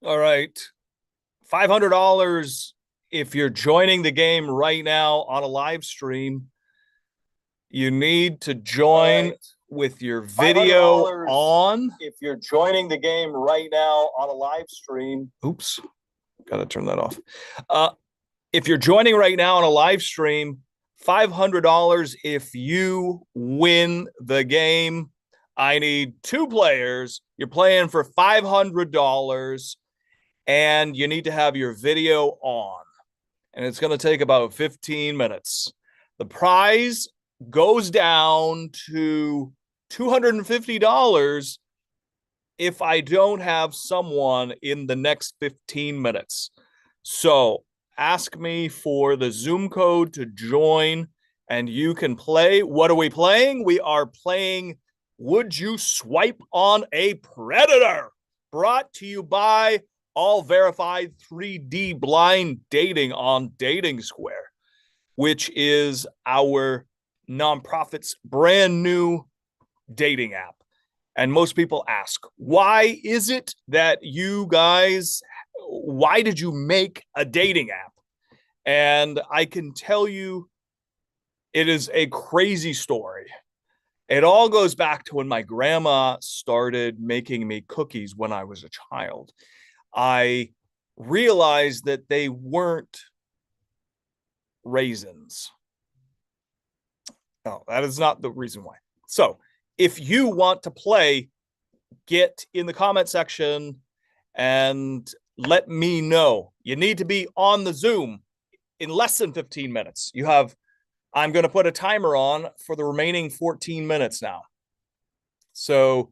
All right. $500 if you're joining the game right now on a live stream. You need to join with your video on. If you're joining the game right now on a live stream. Oops. Got to turn that off. If you're joining right now on a live stream, $500 if you win the game. I need two players. You're playing for $500 and you need to have your video on. And it's going to take about 15 minutes. The prize goes down to $250 if I don't have someone in the next 15 minutes. So ask me for the Zoom code to join and you can play. What are we playing? We are playing Would You Swipe on a Predator? Brought to you by all verified 3D blind dating on Dating Square, which is our nonprofit's brand new dating app. And most people ask, why is it that you guys, why did you make a dating app? And I can tell you, it is a crazy story. It all goes back to when my grandma started making me cookies when I was a child. I realized that they weren't raisins. No, that is not the reason why. So if you want to play, get in the comment section and let me know. You need to be on the Zoom in less than 15 minutes. I'm going to put a timer on for the remaining 14 minutes now. So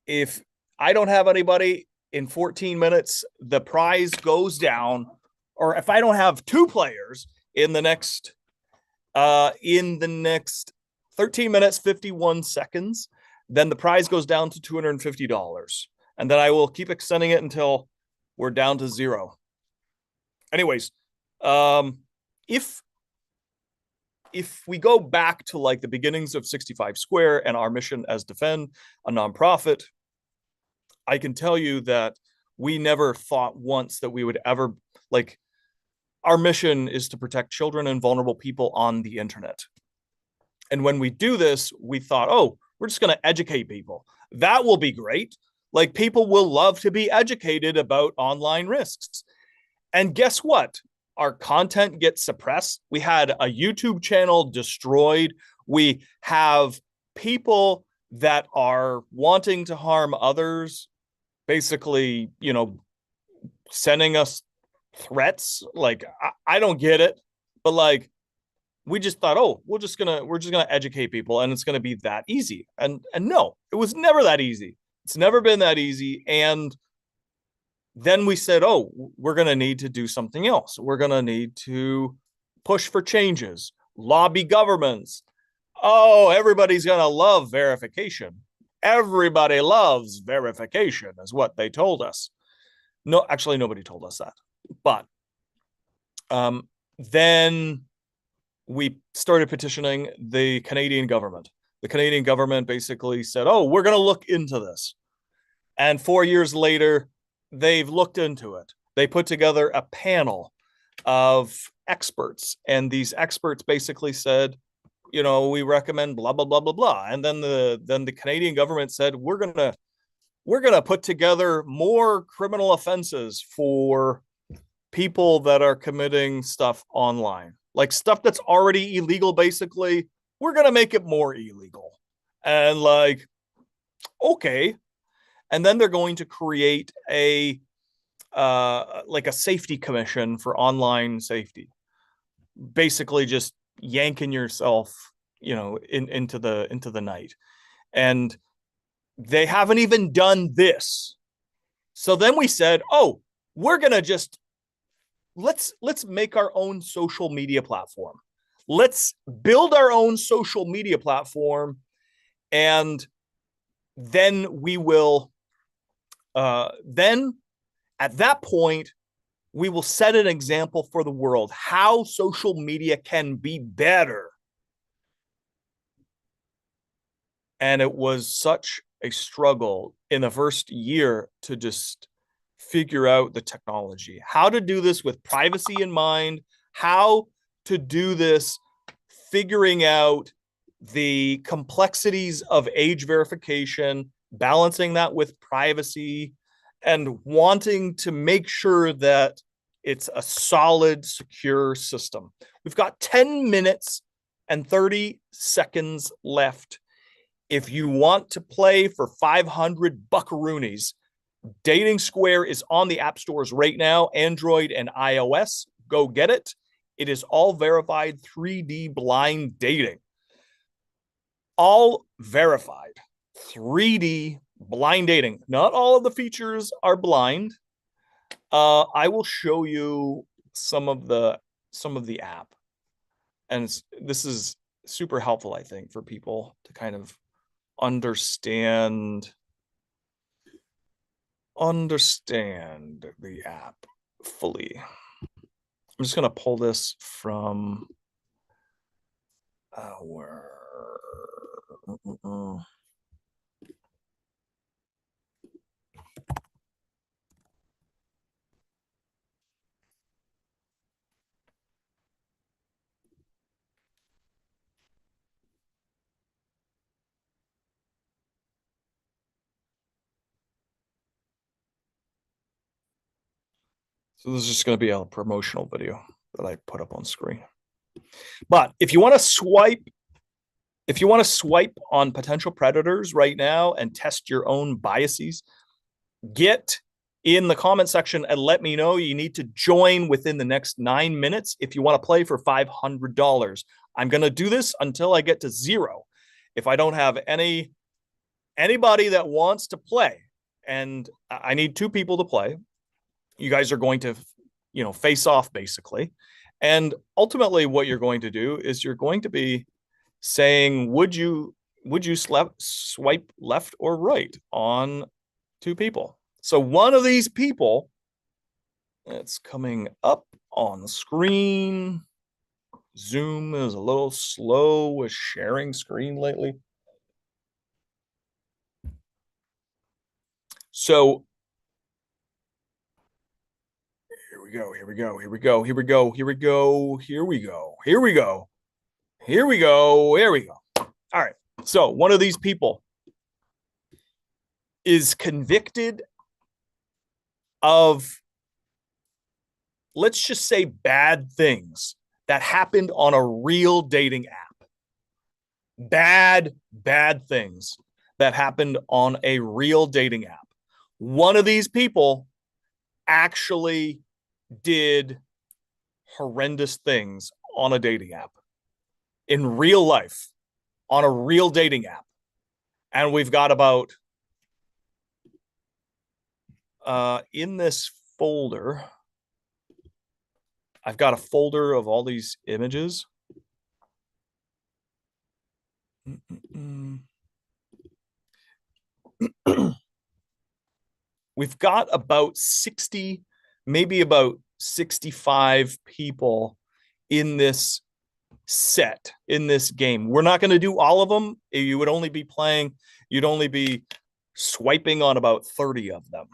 if I don't have anybody in 14 minutes, the prize goes down. Or if I don't have two players in the next 13 minutes, 51 seconds, then the prize goes down to $250. And then I will keep extending it until we're down to zero. Anyways, if we go back to like the beginnings of 65 Square and our mission as Defend, a nonprofit, I can tell you that we never thought once that we would ever, like, our mission is to protect children and vulnerable people on the internet. And when we do this, we thought, oh, we're just going to educate people. That will be great. Like, people will love to be educated about online risks. And guess what? Our content gets suppressed. We had a YouTube channel destroyed. We have people that are wanting to harm others, basically, sending us threats. Like, I don't get it, but like, we just thought, oh, we're just gonna educate people and it's gonna be that easy. And no, it was never that easy. It's never been that easy. And then we said, oh, we're going to need to do something else. We're going to need to push for changes, lobby governments. Oh, everybody's going to love verification. Everybody loves verification, is what they told us. No, actually, nobody told us that. But then we started petitioning the Canadian government. The Canadian government basically said, oh, we're going to look into this. And 4 years later, they've looked into it. They put together a panel of experts, and these experts basically said, we recommend blah blah blah blah blah. And then the Canadian government said, we're gonna put together more criminal offenses for people that are committing stuff online, like stuff that's already illegal. Basically, we're gonna make it more illegal. And like, okay. And then they're going to create a safety commission for online safety, basically just yanking yourself, into the night. And they haven't even done this. So then we said, oh, we're gonna just let's make our own social media platform. Let's build our own social media platform, and then we will then at that point, we will set an example for the world how social media can be better. And it was such a struggle in the first year to just figure out the technology, how to do this with privacy in mind, how to do this figuring out the complexities of age verification, balancing that with privacy, and wanting to make sure that it's a solid, secure system. We've got 10 minutes and 30 seconds left. If you want to play for 500 buckaroonies, Dating Square is on the app stores right now, Android and iOS. Go get it. It is all verified 3D blind dating. All verified 3D blind dating. Not all of the features are blind. I will show you some of the app, and this is super helpful, I think, for people to kind of understand the app fully. I'm just going to pull this from our so this is just going to be a promotional video that I put up on screen. But if you want to swipe on potential predators right now and test your own biases, get in the comment section and let me know. You need to join within the next 9 minutes if you want to play for $500. I'm going to do this until I get to 0. If I don't have anybody that wants to play, and I need 2 people to play, you guys are going to, face off basically. And ultimately what you're going to do is you're going to be saying, would you swipe left or right on 2 people? So one of these people, it's coming up on the screen. Zoom is a little slow with sharing screen lately. So here we go. All right. So one of these people is convicted of, let's just say, bad things that happened on a real dating app. Bad things that happened on a real dating app. One of these people actually did horrendous things on a dating app in real life, on a real dating app. And we've got about, in this folder, I've got a folder of all these images. We've got about 60, maybe about 65 people in this set, in this game. We're not going to do all of them. You'd only be swiping on about 30 of them.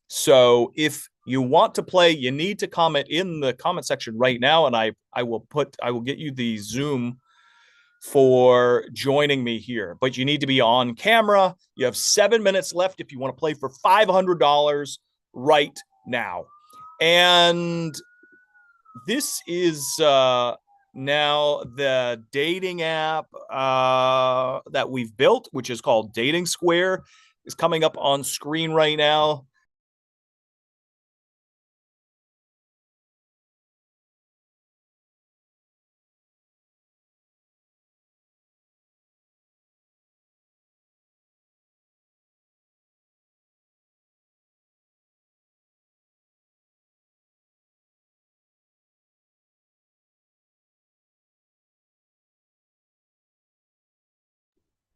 So if you want to play, you need to comment in the comment section right now, and I will get you the Zoom for joining me here. But you need to be on camera. You have 7 minutes left if you want to play for $500 right now. And this is now the dating app that we've built, which is called Dating Square, is coming up on screen right now.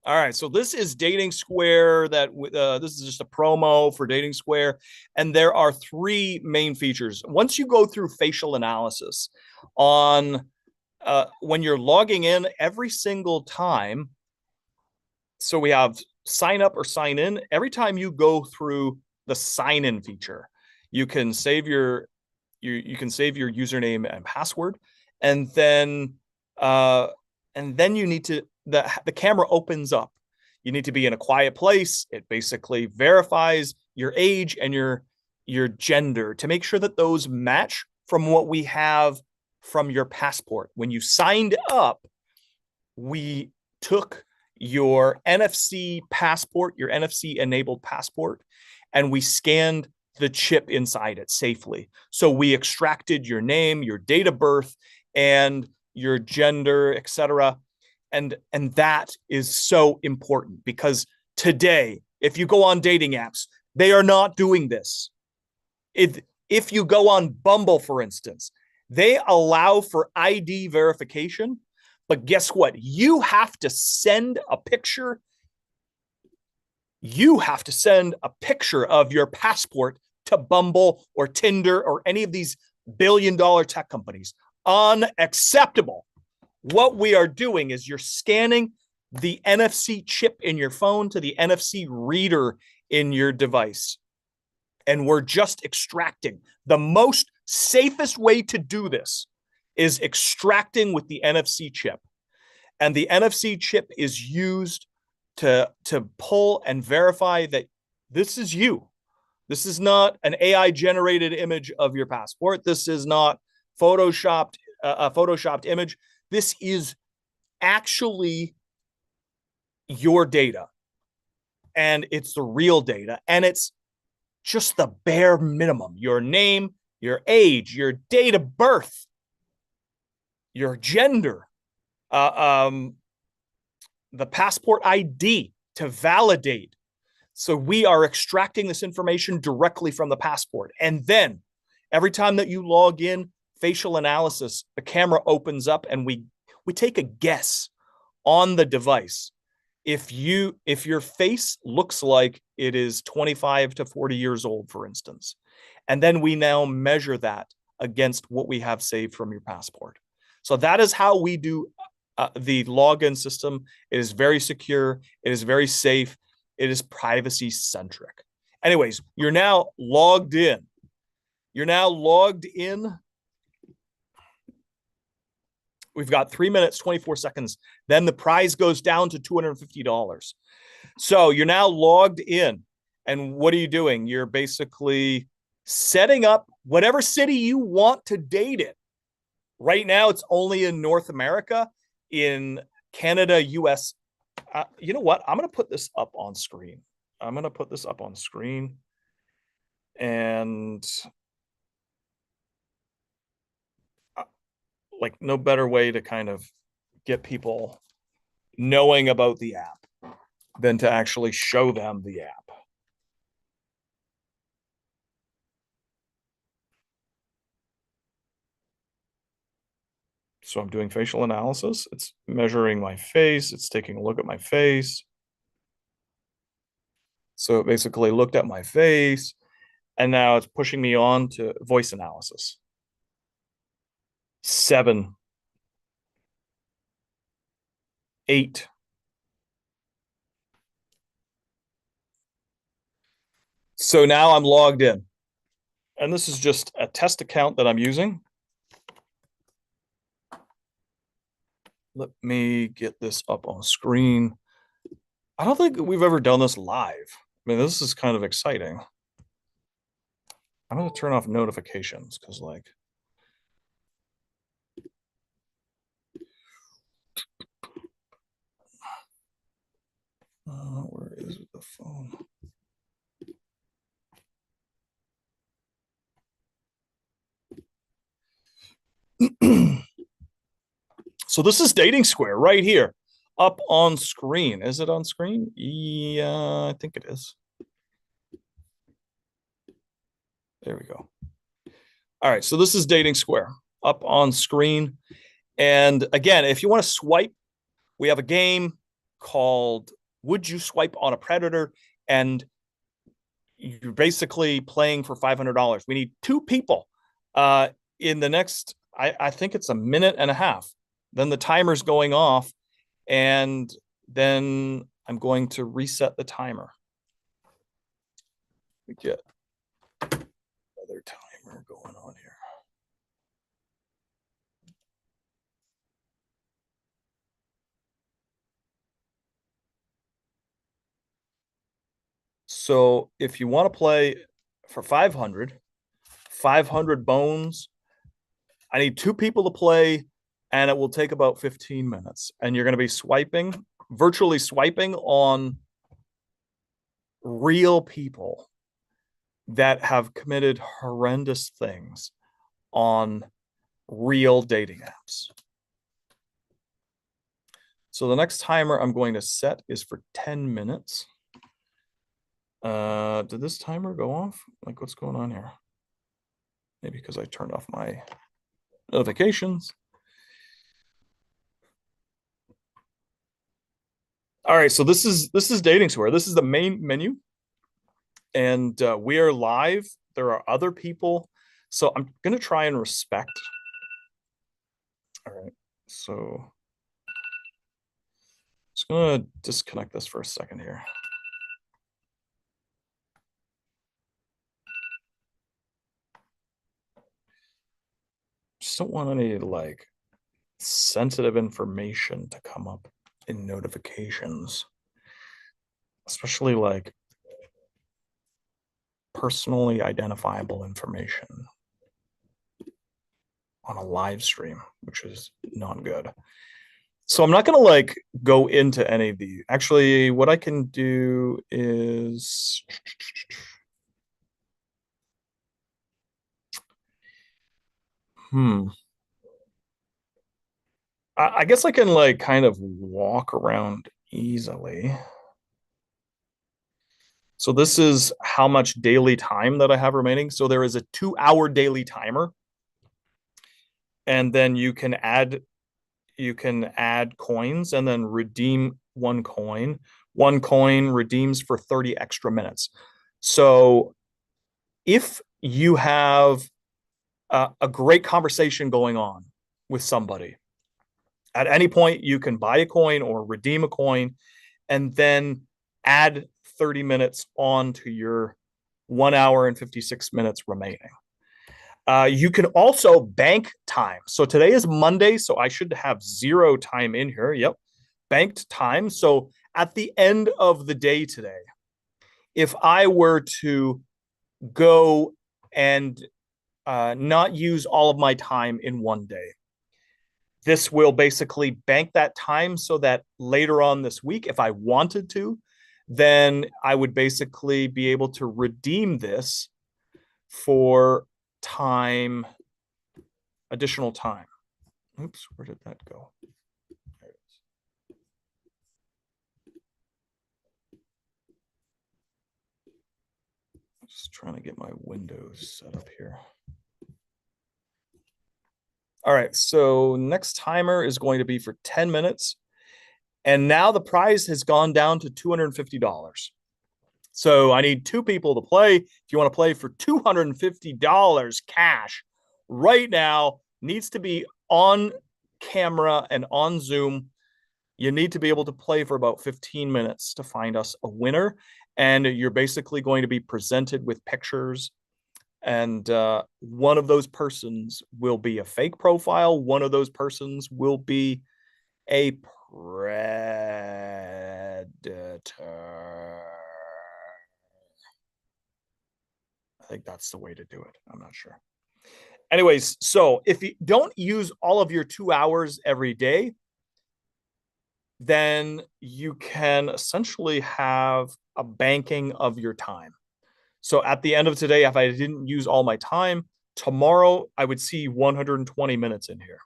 All right, so this is Dating Square. This is just a promo for Dating Square, and there are 3 main features. Once you go through facial analysis on when you're logging in every single time, so we have sign up or sign in. Every time you go through the sign in feature, You can save your username and password, and then you need to the camera opens up. You need to be in a quiet place. It basically verifies your age and your gender to make sure that those match from what we have from your passport. When you signed up, we took your NFC passport, your NFC enabled passport, and we scanned the chip inside it safely. So we extracted your name, your date of birth, and your gender, etc. And that is so important because today, if you go on dating apps, they are not doing this. If you go on Bumble, for instance, they allow for ID verification, but guess what? You have to send a picture. You have to send a picture of your passport to Bumble or Tinder or any of these billion-dollar tech companies. Unacceptable. What we are doing is you're scanning the NFC chip in your phone to the NFC reader in your device. And we're just extracting. The most safest way to do this is extracting with the NFC chip. And the NFC chip is used to pull and verify that this is you. This is not an AI generated image of your passport. This is not a photoshopped image. This is actually your data. And it's the real data. And it's just the bare minimum. Your name, your age, your date of birth, your gender, the passport ID to validate. So we are extracting this information directly from the passport. And then every time that you log in, facial analysis, the camera opens up and we take a guess on the device. If your face looks like it is 25 to 40 years old, for instance, and then we now measure that against what we have saved from your passport. So that is how we do the login system. It is very secure. It is very safe. It is privacy centric. Anyways, you're now logged in. We've got 3 minutes, 24 seconds. Then the prize goes down to $250. So you're now logged in. And what are you doing? You're basically setting up whatever city you want to date in. Right now, it's only in North America, in Canada, US. You know what? I'm going to put this up on screen. And like no better way to kind of get people knowing about the app than to actually show them the app. So I'm doing facial analysis. It's measuring my face. It's taking a look at my face. So it basically looked at my face, and now it's pushing me on to voice analysis. 7, 8. So now I'm logged in. And this is just a test account that I'm using. Let me get this up on screen. I don't think we've ever done this live. I mean, this is kind of exciting. I'm going to turn off notifications because, like, where is the phone? So this is Dating Square right here, up on screen. Is it on screen? Yeah, I think it is. There we go. All right, so this is Dating Square up on screen. And again, if you want to swipe, we have a game called Would You Swipe on a Predator? And you're basically playing for $500. We need 2 people in the next, I think it's a minute and a half. Then the timer's going off, and then I'm going to reset the timer. We get the timer going on here? So if you want to play for 500 bones, I need 2 people to play, and it will take about 15 minutes. And you're going to be swiping, virtually swiping on real people that have committed horrendous things on real dating apps. So the next timer I'm going to set is for 10 minutes. Did this timer go off? Like, what's going on here? Maybe because I turned off my notifications. All right, so this is Dating Square. This is the main menu, and we are live. There are other people, so I'm gonna try and respect. All right, so just gonna disconnect this for a second here. Just don't want any like sensitive information to come up in notifications, especially like personally identifiable information on a live stream, which is not good. So I'm not going to like go into any of the, actually what I can do is, I guess I can like kind of walk around easily. So this is how much daily time that I have remaining. So there is a 2-hour daily timer. And then you can add coins and then redeem 1 coin. 1 coin redeems for 30 extra minutes. So if you have a great conversation going on with somebody, at any point you can buy a coin or redeem a coin and then add 30 minutes on to your 1 hour and 56 minutes remaining. You can also bank time. So today is Monday, so I should have 0 time in here. Yep, banked time. So at the end of the day today, if I were to go and not use all of my time in one day, this will basically bank that time so that later on this week, if I wanted to, then I would basically be able to redeem this for time, additional time. Oops, where did that go? There it is. Just trying to get my windows set up here. All right, so next timer is going to be for 10 minutes. And now the prize has gone down to $250. So I need 2 people to play. If you want to play for $250 cash right now, needs to be on camera and on Zoom. You need to be able to play for about 15 minutes to find us a winner. And you're basically going to be presented with pictures. And one of those persons will be a fake profile. One of those persons will be a predator. I think that's the way to do it. I'm not sure. Anyways, so if you don't use all of your 2 hours every day, then you can essentially have a banking of your time. So at the end of today, if I didn't use all my time, tomorrow I would see 120 minutes in here.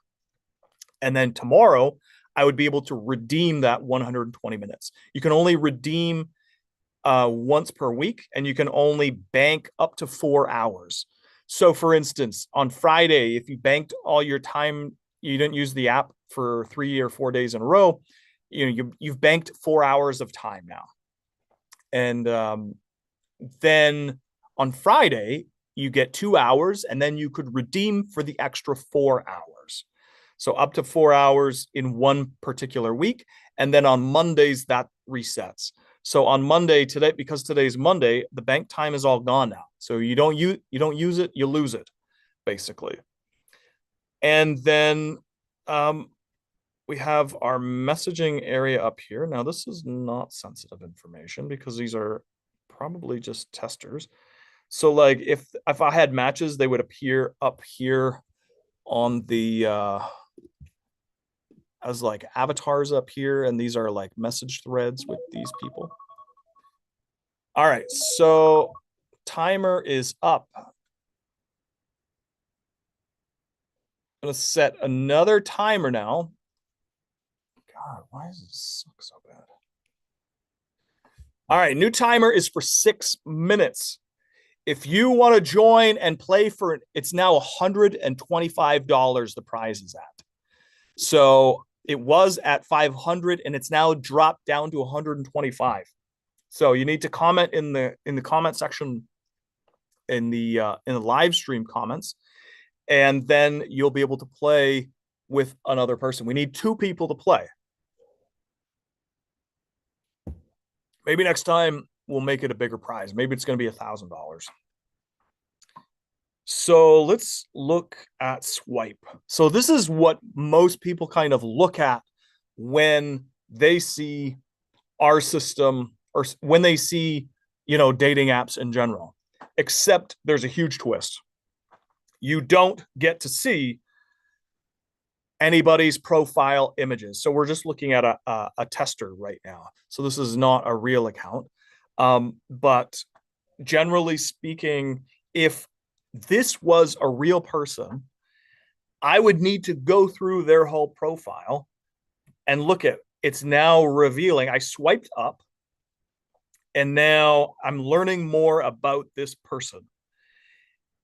And then tomorrow I would be able to redeem that 120 minutes. You can only redeem once per week, and you can only bank up to 4 hours. So for instance, on Friday, if you banked all your time, you didn't use the app for 3 or 4 days in a row, you've banked 4 hours of time now. And then on Friday, you get 2 hours, and then you could redeem for the extra 4 hours. So up to 4 hours in one particular week. And then on Mondays, that resets. So on Monday today, because today's Monday, the bank time is all gone now. So you don't use it, you lose it. basically. And then we have our messaging area up here. Now, this is not sensitive information because these are probably just testers. So like if I had matches, they would appear up here on the as like avatars up here, and these are like message threads with these people. All right, so timer is up. I'm gonna set another timer now. God, why does this suck so bad? All right, new timer is for 6 minutes. If you want to join and play for it, it's now $125 the prize is at. So it was at 500 and it's now dropped down to 125. So you need to comment in the comment section in the live stream comments, and then you'll be able to play with another person. We need 2 people to play. Maybe next time we'll make it a bigger prize. Maybe it's going to be $1,000. So let's look at swipe. So this is what most people kind of look at when they see our system, or when they see, dating apps in general, except there's a huge twist. You don't get to see anybody's profile images. So we're just looking at a tester right now. So this is not a real account. But generally speaking, if this was a real person, I would need to go through their whole profile and look at it's now revealing. I swiped up and now I'm learning more about this person.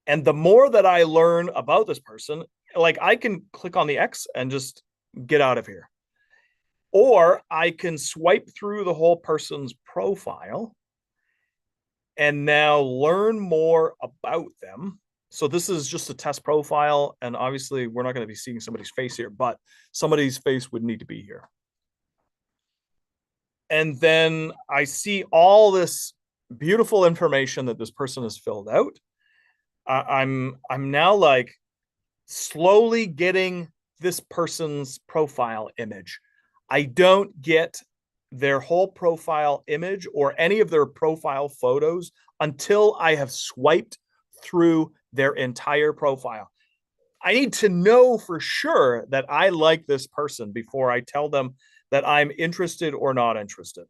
And the more that I learn about this person, like I can click on the X and just get out of here. Or I can swipe through the whole person's profile and now learn more about them. So this is just a test profile. And obviously we're not going to be seeing somebody's face here, but somebody's face would need to be here. And then I see all this beautiful information that this person has filled out. I'm now like slowly getting this person's profile image. I don't get their whole profile image or any of their profile photos until I have swiped through their entire profile. I need to know for sure that I like this person before I tell them that I'm interested or not interested.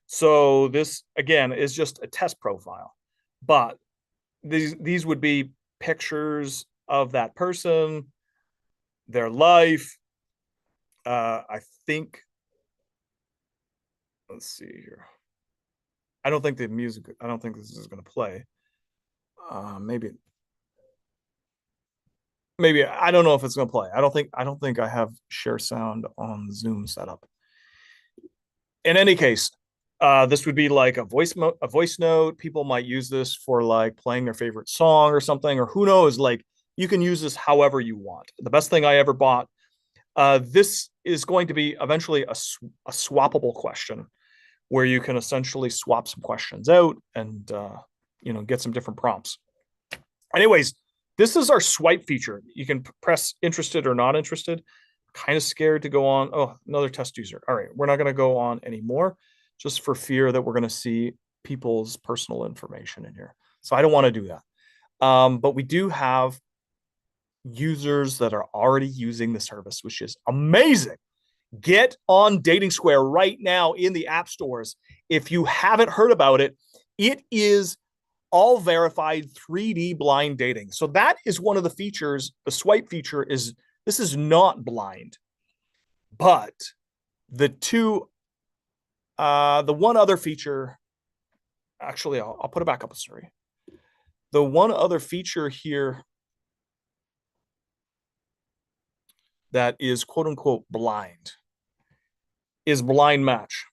So this, again, is just a test profile. But these would be pictures of that person, their life. I think, let's see here. I don't think this is going to play. Maybe, I don't know if it's going to play. I don't think I have share sound on Zoom setup. In any case, this would be like a voice note. People might use this for like playing their favorite song or something, or who knows, like you can use this however you want. The best thing I ever bought. This is going to be eventually a swappable question where you can essentially swap some questions out and, get some different prompts. Anyways, this is our swipe feature. You can press interested or not interested. Kind of scared to go on. Oh, another test user. All right, we're not going to go on anymore just for fear that we're going to see people's personal information in here. So I don't want to do that. But we do have users that are already using the service, which is amazing. Get on Dating Square right now in the app stores. If you haven't heard about it, it is all verified 3D blind dating. So that is one of the features. The swipe feature is, this is not blind, but the one other feature, actually, I'll put it back up. Sorry. The one other feature here that is quote unquote blind is blind match.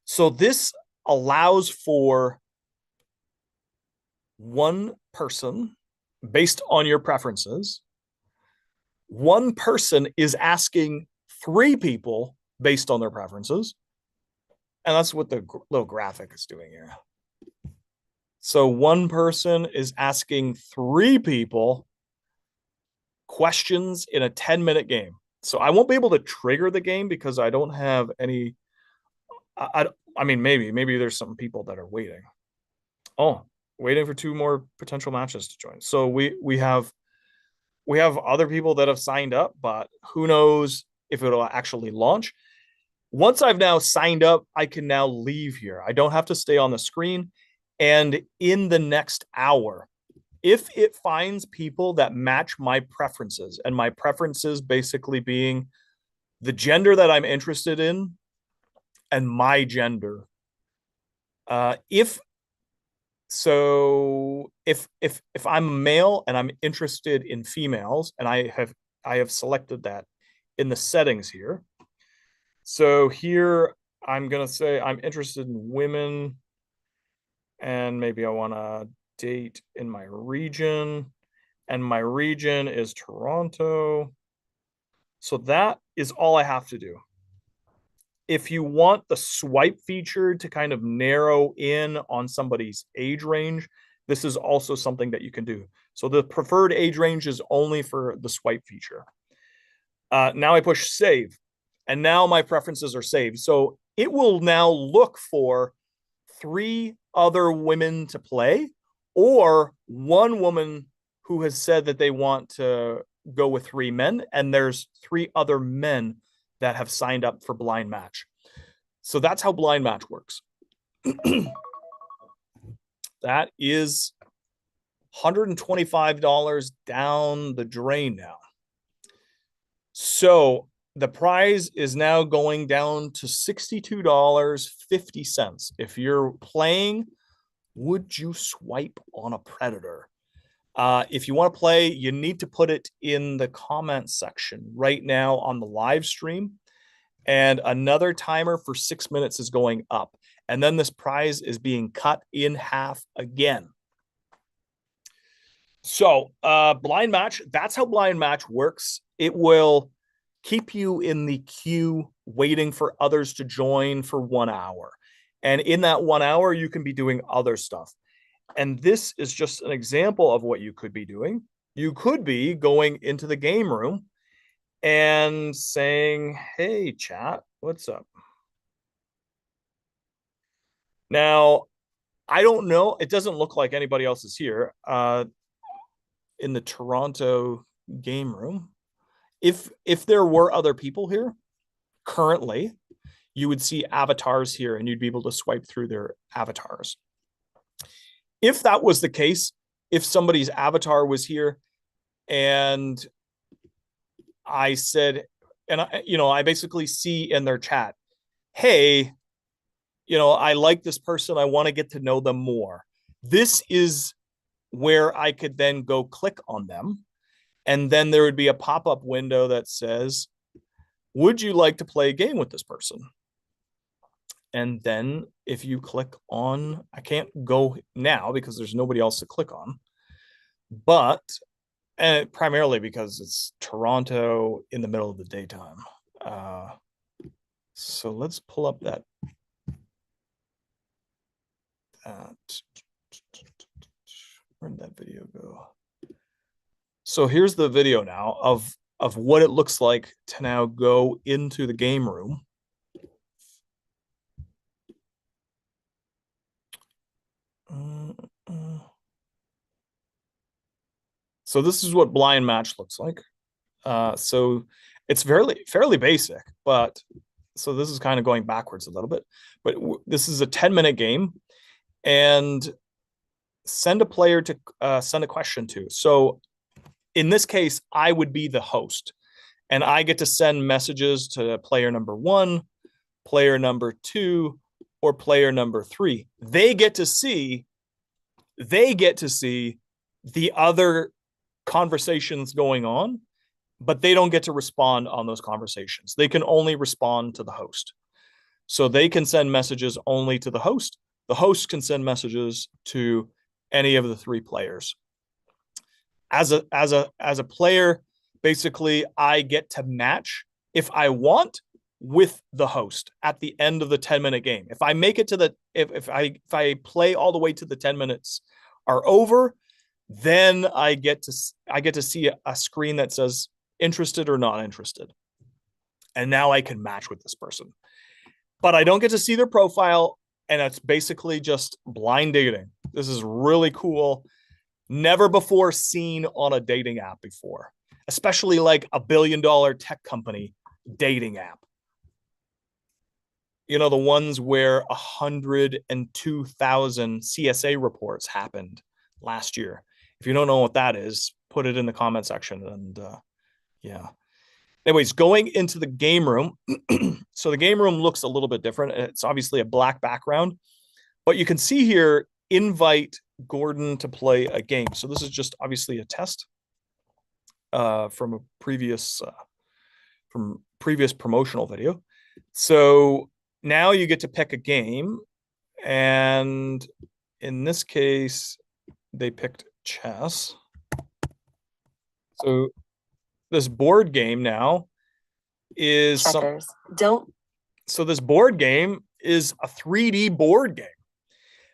So this allows for one person based on your preferences. One person is asking 3 people based on their preferences. And that's what the little graphic is doing here. So one person is asking 3 people questions in a 10-minute game. So I won't be able to trigger the game because I don't have any. I mean, maybe there's some people that are waiting. Oh, waiting for 2 more potential matches to join. So we have other people that have signed up, but who knows if it'll actually launch. Once I've now signed up, I can now leave here. I don't have to stay on the screen. And in the next hour, if it finds people that match my preferences, and my preferences basically being the gender that I'm interested in and my gender, if I'm a male and I'm interested in females, and I have selected that in the settings here. So here I'm gonna say I'm interested in women, and maybe I want to date in my region, and my region is Toronto. So that is all I have to do. If you want the swipe feature to kind of narrow in on somebody's age range, this is also something that you can do. So the preferred age range is only for the swipe feature. Now I push save, and now my preferences are saved. So it will now look for 3 other women to play, or 1 woman who has said that they want to go with 3 men, and there's 3 other men that have signed up for blind match. So that's how blind match works. That is $125 down the drain now. So the prize is now going down to $62.50. If you're playing, would you swipe on a predator? If you want to play, you need to put it in the comment section right now on the live stream. And another timer for 6 minutes is going up. And then this prize is being cut in half again. So blind match, that's how blind match works. It will keep you in the queue waiting for others to join for 1 hour. And in that 1 hour, you can be doing other stuff. And this is just an example of what you could be doing. You could be going into the game room and saying, hey, chat, what's up? Now, I don't know. It doesn't look like anybody else is here in the Toronto game room. If there were other people here currently, you would see avatars here and you'd be able to swipe through their avatars. If that was the case, if somebody's avatar was here and I said, and I basically see in their chat, hey, I like this person. I want to get to know them more. This is where I could then go click on them. And then there would be a pop-up window that says, would you like to play a game with this person? And then if you click on, I can't go now because there's nobody else to click on, but and primarily because it's Toronto in the middle of the daytime. So let's pull up that. Where'd that video go? So here's the video now of what it looks like to now go into the game room. So this is what blind match looks like. So it's fairly basic, but so this is kind of going backwards a little bit, but this is a 10-minute game, and send a player to send a question to. So in this case, I would be the host, and I get to send messages to player number 1, player number 2, or player number 3. They get to see the other conversations going on, but they don't get to respond on those conversations. They can only respond to the host. So they can send messages only to the host. The host can send messages to any of the 3 players. As a player, basically, I get to match if I want with the host at the end of the 10-minute game. If I make it to the if I play all the way to the 10 minutes are over, Then I get to see a screen that says interested or not interested. And now I can match with this person. But I don't get to see their profile, and it's basically just blind dating. This is really cool. Never before seen on a dating app before, especially like a billion-dollar tech company dating app. You know, the ones where 102,000 CSA reports happened last year. If you don't know what that is, put it in the comment section. And yeah. Anyways, going into the game room. So the game room looks a little bit different. It's obviously a black background, but you can see here, invite Gordon to play a game. So this is just obviously a test from a previous promotional video. So now you get to pick a game, and in this case, they picked chess. So this board game now is checkers. Don't. So this board game is a 3D board game.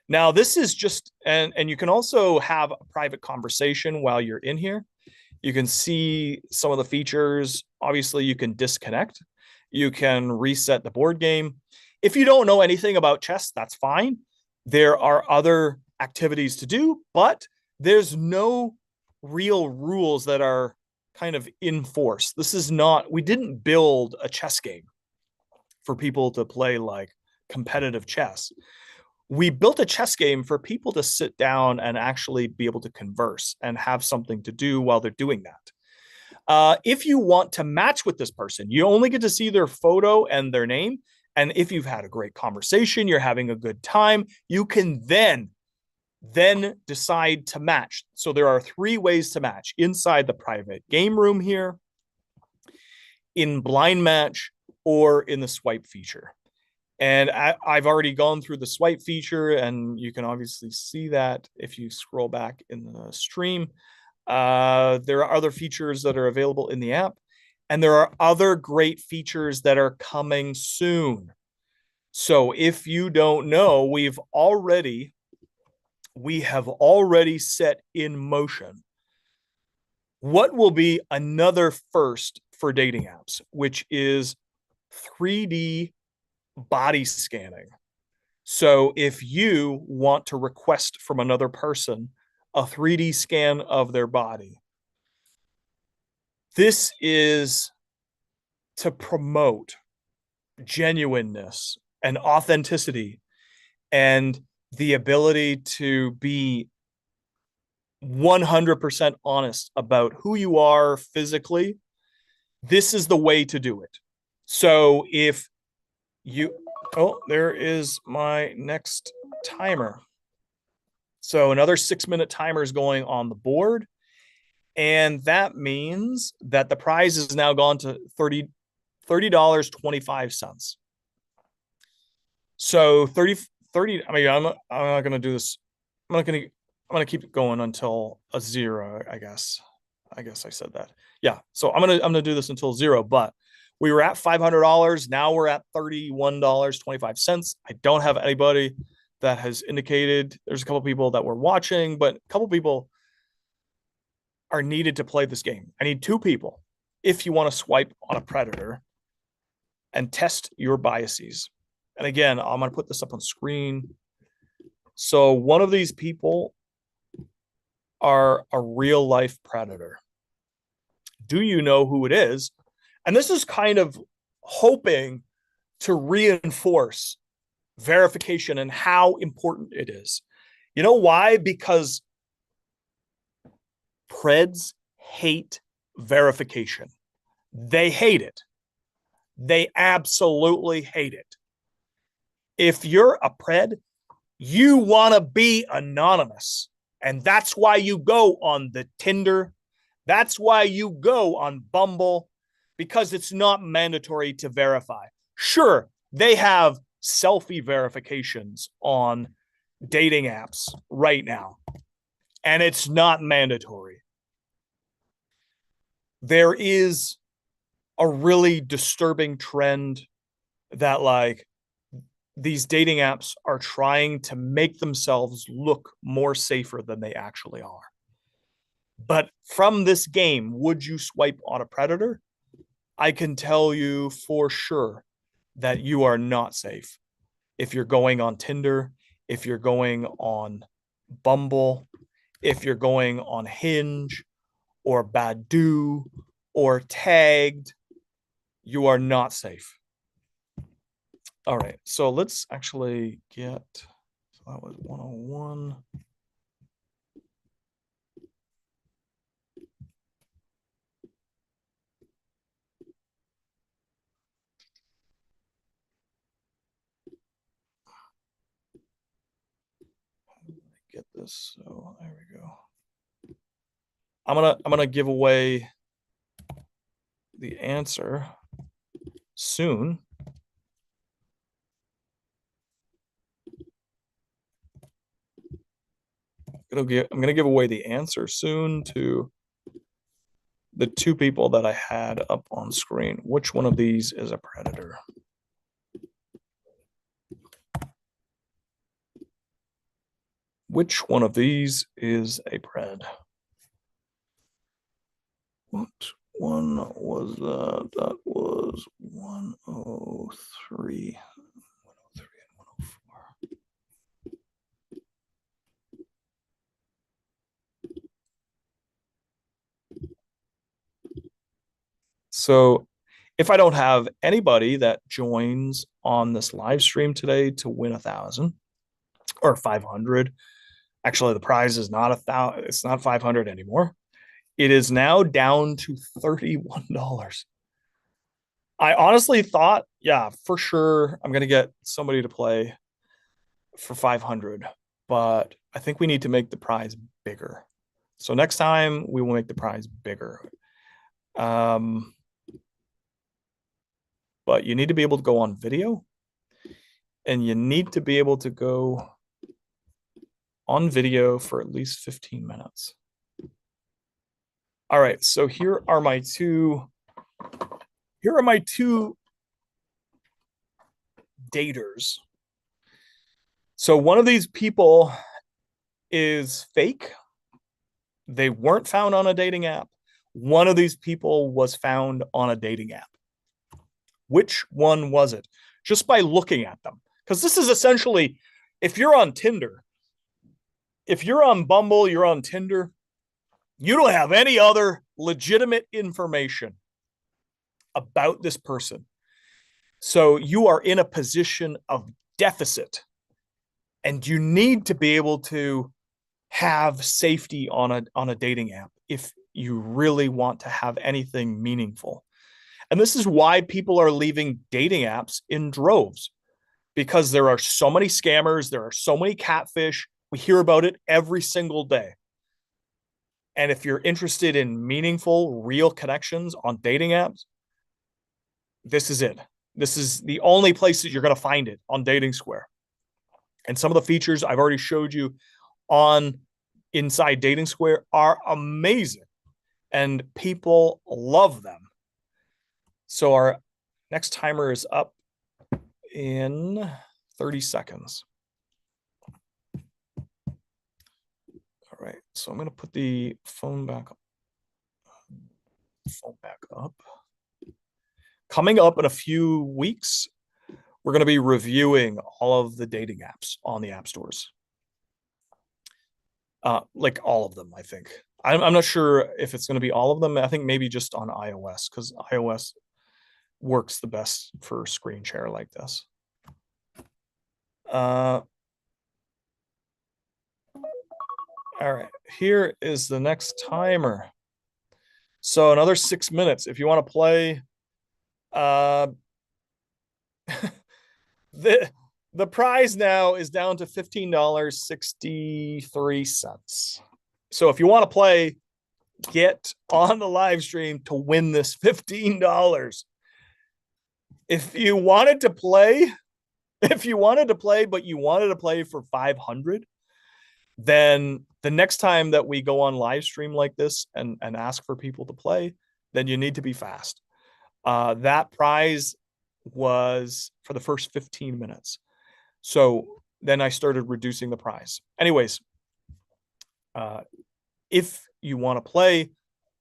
Now this is just, and you can also have a private conversation while you're in here. You can see some of the features. Obviously, you can disconnect. You can reset the board game. If you don't know anything about chess, that's fine. There are other activities to do, but there's no real rules that are kind of in force. This is not, we didn't build a chess game for people to play like competitive chess. We built a chess game for people to sit down and actually be able to converse and have something to do while they're doing that. If you want to match with this person, you only get to see their photo and their name. And if you've had a great conversation, you're having a good time, you can then decide to match. So there are 3 ways to match: inside the private game room here, in blind match, or in the swipe feature. And I've already gone through the swipe feature, and you can obviously see that if you scroll back in the stream. There are other features that are available in the app, and there are other great features that are coming soon. So if you don't know, we have already set in motion what will be another first for dating apps, which is 3D body scanning. So if you want to request from another person a 3D scan of their body, this is to promote genuineness and authenticity and the ability to be 100% honest about who you are physically. This is the way to do it. So if you, oh, there is my next timer. So another 6-minute timer is going on the board. And that means that the prize is now gone to $30.25. So 30, I mean, I'm not going to do this. I'm going to keep it going until a 0, I guess. I said that. Yeah. So I'm going to do this until 0, but we were at $500. Now we're at $31.25. I don't have anybody that has indicated. There's a couple people that were watching, but a couple people are needed to play this game. I need 2 people if you want to swipe on a predator and test your biases. And again, I'm going to put this up on screen. So one of these people are a real life predator. Do you know who it is? And this is kind of hoping to reinforce verification and how important it is. You know why? Because Preds hate verification. They hate it. They absolutely hate it. If you're a Pred, you want to be anonymous. And that's why you go on the Tinder. That's why you go on Bumble, because it's not mandatory to verify. Sure, they have selfie verifications on dating apps right now, and it's not mandatory. There is a really disturbing trend that like these dating apps are trying to make themselves look more safer than they actually are. But from this game, would you swipe on a predator? I can tell you for sure that you are not safe if you're going on Tinder, if you're going on Bumble, if you're going on Hinge or Badoo or Tagged, you are not safe. All right, so let's actually get, so that was 101. Get this, so there we go. I'm gonna give away the answer soon. I'm gonna give away the answer soon to the two people that I had up on screen. Which one of these is a predator? Which one of these is a pred? What one was that? That was 103. 103 and 104. So if I don't have anybody that joins on this live stream today to win 1,000 or 500, actually the prize is not 1,000, it's not 500 anymore. It is now down to $31. I honestly thought, yeah, for sure I'm gonna get somebody to play for 500, but I think we need to make the prize bigger. So next time we will make the prize bigger. But you need to be able to go on video, and you need to be able to go on video for at least 15 minutes. All right, so here are my two daters. So one of these people is fake. They weren't found on a dating app. One of these people was found on a dating app. Which one was it? Just by looking at them. Because this is essentially, if you're on Tinder, if you're on Bumble, you're on Tinder, you don't have any other legitimate information about this person. So you are in a position of deficit, and you need to be able to have safety on a dating app if you really want to have anything meaningful. And this is why people are leaving dating apps in droves, because there are so many scammers, there are so many catfish. We hear about it every single day. And if you're interested in meaningful, real connections on dating apps, this is it. This is the only place that you're going to find it, on Dating Square. And some of the features I've already showed you on inside Dating Square are amazing, and people love them. So our next timer is up in 30 seconds. All right, so I'm going to put the phone back up. Coming up in a few weeks, we're going to be reviewing all of the dating apps on the app stores. Like all of them, I think. I'm not sure if it's going to be all of them. I think maybe just on iOS, because iOS works the best for screen share like this. All right, here is the next timer. So another 6 minutes. If you want to play, the prize now is down to $15.63. So if you want to play, get on the live stream to win this $15. If you wanted to play, but you wanted to play for 500, then the next time that we go on live stream like this and ask for people to play, then you need to be fast. That prize was for the first 15 minutes. So then I started reducing the prize. Anyways, if you want to play,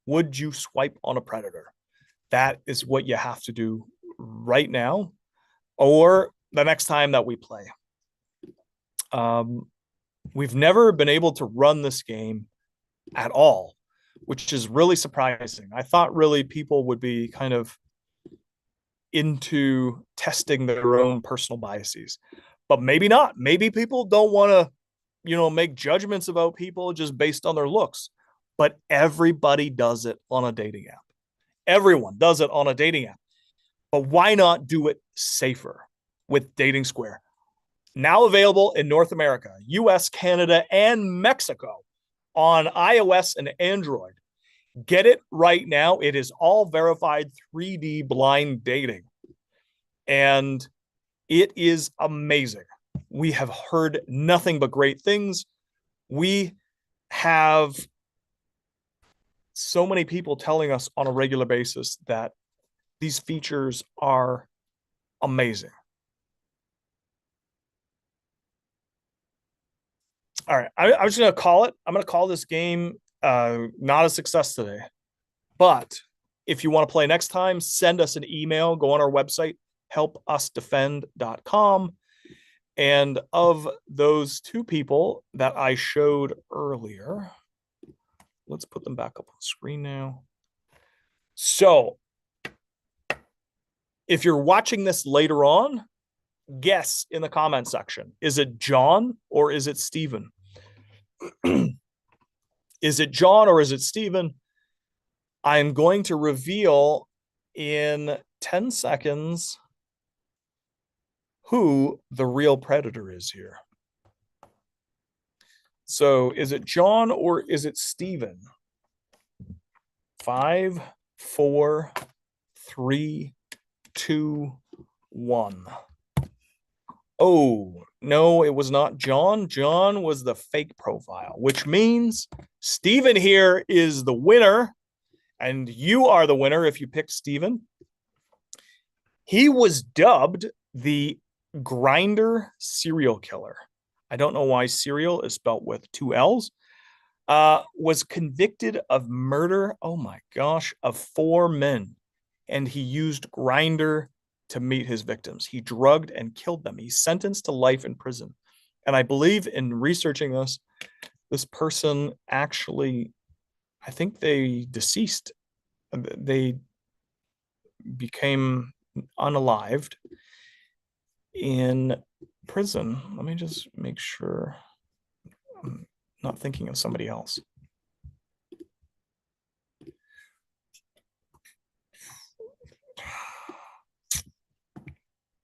would you swipe on a predator? That is what you have to do right now or the next time that we play. We've never been able to run this game at all, which is really surprising. I thought really people would be kind of into testing their own personal biases, but maybe not. Maybe people don't want to, make judgments about people just based on their looks, but everybody does it on a dating app. Everyone does it on a dating app. But why not do it safer with Dating Square? Now available in North America, US, Canada, and Mexico on iOS and Android. Get it right now. It is all verified 3D blind dating. And it is amazing. We have heard nothing but great things. We have so many people telling us on a regular basis that these features are amazing. All right, I'm just going to call it. I'm going to call this game not a success today. But if you want to play next time, send us an email. Go on our website, HelpUsDefend.com. And of those two people that I showed earlier, let's put them back up on the screen now. So if you're watching this later on, guess in the comment section. Is it John or is it Stephen? Is it John or is it Stephen? I'm going to reveal in 10 seconds who the real predator is here. So is it John or is it Stephen? 5, 4, 3, 2, 1. Oh, no, it was not John. John was the fake profile, which means Stephen here is the winner, and you are the winner if you picked Stephen. He was dubbed the Grinder serial killer. I don't know why serial is spelled with 2 L's. Was convicted of murder, oh my gosh, of 4 men. And he used Grinder to meet his victims. He drugged and killed them. He's sentenced to life in prison. And I believe in researching this person actually, I think they deceased. They became unalived in prison. Let me just make sure I'm not thinking of somebody else.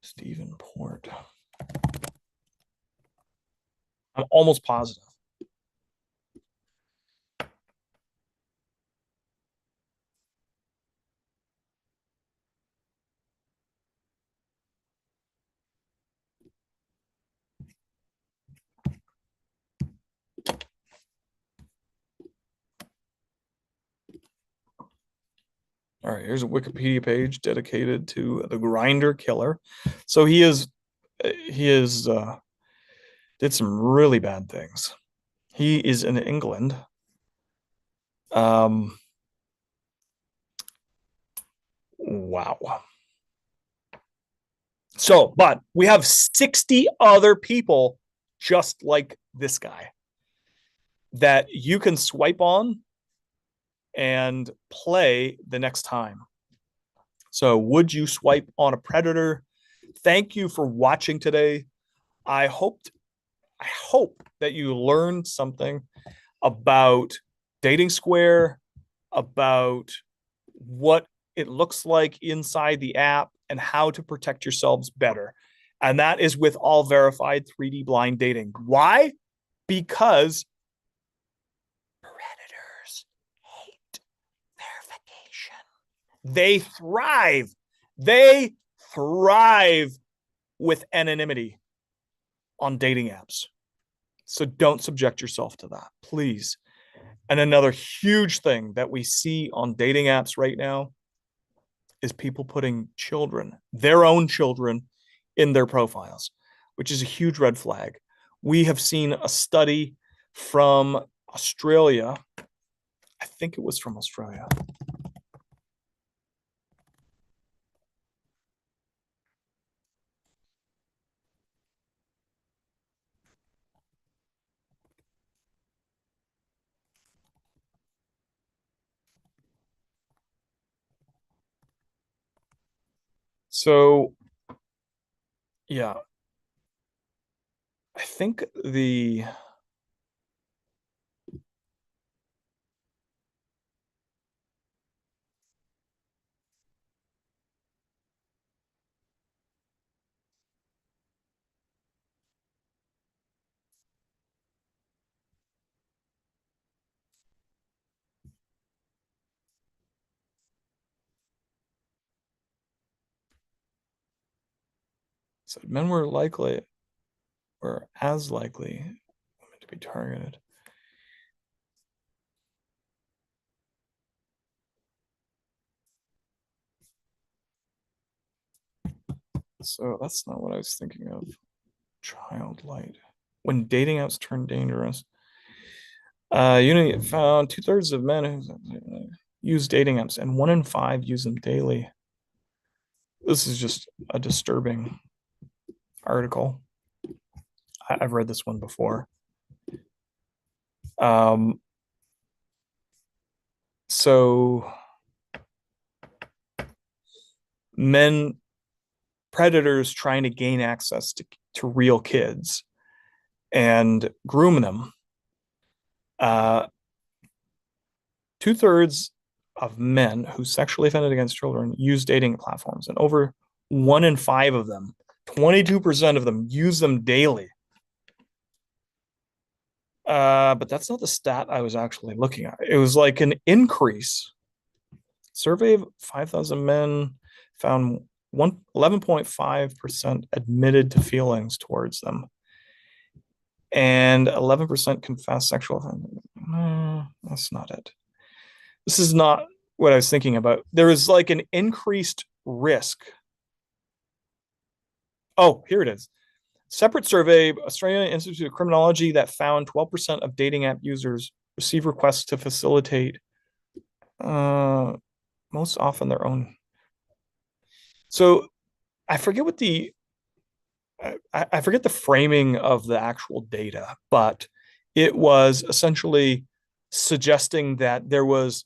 Stephen Port. I'm almost positive. All right, here's a Wikipedia page dedicated to the Grinder killer. So he did some really bad things. He is in England. Wow. So, but we have 60 other people just like this guy that you can swipe on and play the next time. So would you swipe on a predator? Thank you for watching today. I hope that you learned something about Dating Square, about what it looks like inside the app and how to protect yourselves better. And that is with all verified 3D blind dating. Why? Because predators hate verification. They thrive with anonymity on dating apps. So don't subject yourself to that, please. And another huge thing that we see on dating apps right now is people putting children, their own children, in their profiles, which is a huge red flag. We have seen a study from Australia I think it was from Australia. So, yeah, I think the so men were as likely to be targeted. So that's not what I was thinking of. Child light. When dating apps turn dangerous. Unity found 2/3 of men who use dating apps, and 1 in 5 use them daily. This is just a disturbing article. I've read this one before. So predators trying to gain access to real kids and groom them. 2/3 of men who sexually offended against children use dating platforms, and over 1 in 5 of them, 22% of them, use them daily. But that's not the stat I was actually looking at. It was like an increase. Survey of 5,000 men found 11.5% admitted to feelings towards them, and 11% confessed sexual offense. No, that's not it. This is not what I was thinking about. There is like an increased risk. Oh, here it is. Separate survey, Australian Institute of Criminology, that found 12% of dating app users receive requests to facilitate most often their own. So I forget what I forget the framing of the actual data, but it was essentially suggesting that there was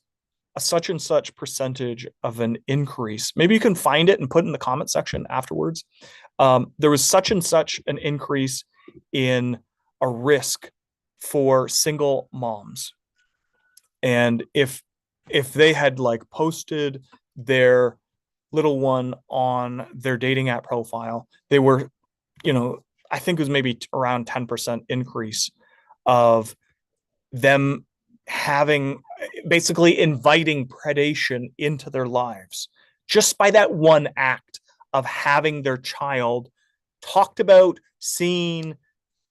a such and such percentage of an increase. Maybe you can find it and put it in the comment section afterwards. There was such and such an increase in a risk for single moms. And if they had like posted their little one on their dating app profile, they were, I think it was maybe around 10% increase of them basically inviting predation into their lives just by that one act of having their child talked about, seen,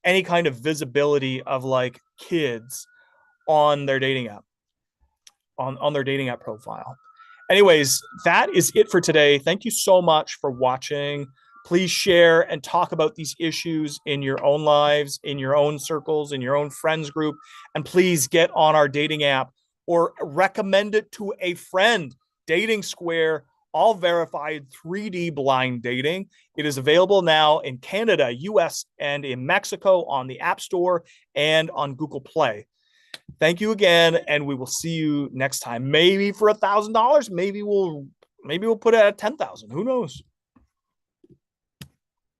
any kind of visibility of like kids on their dating app, on their dating app profile. Anyways, that is it for today. Thank you so much for watching. Please share and talk about these issues in your own lives, in your own circles, in your own friends group. And please get on our dating app or recommend it to a friend. Dating Square, all verified 3D blind dating. It is available now in Canada, US, and in Mexico on the App Store and on Google Play. Thank you again, and we will see you next time. Maybe for $1,000. Maybe we'll put it at 10,000. Who knows?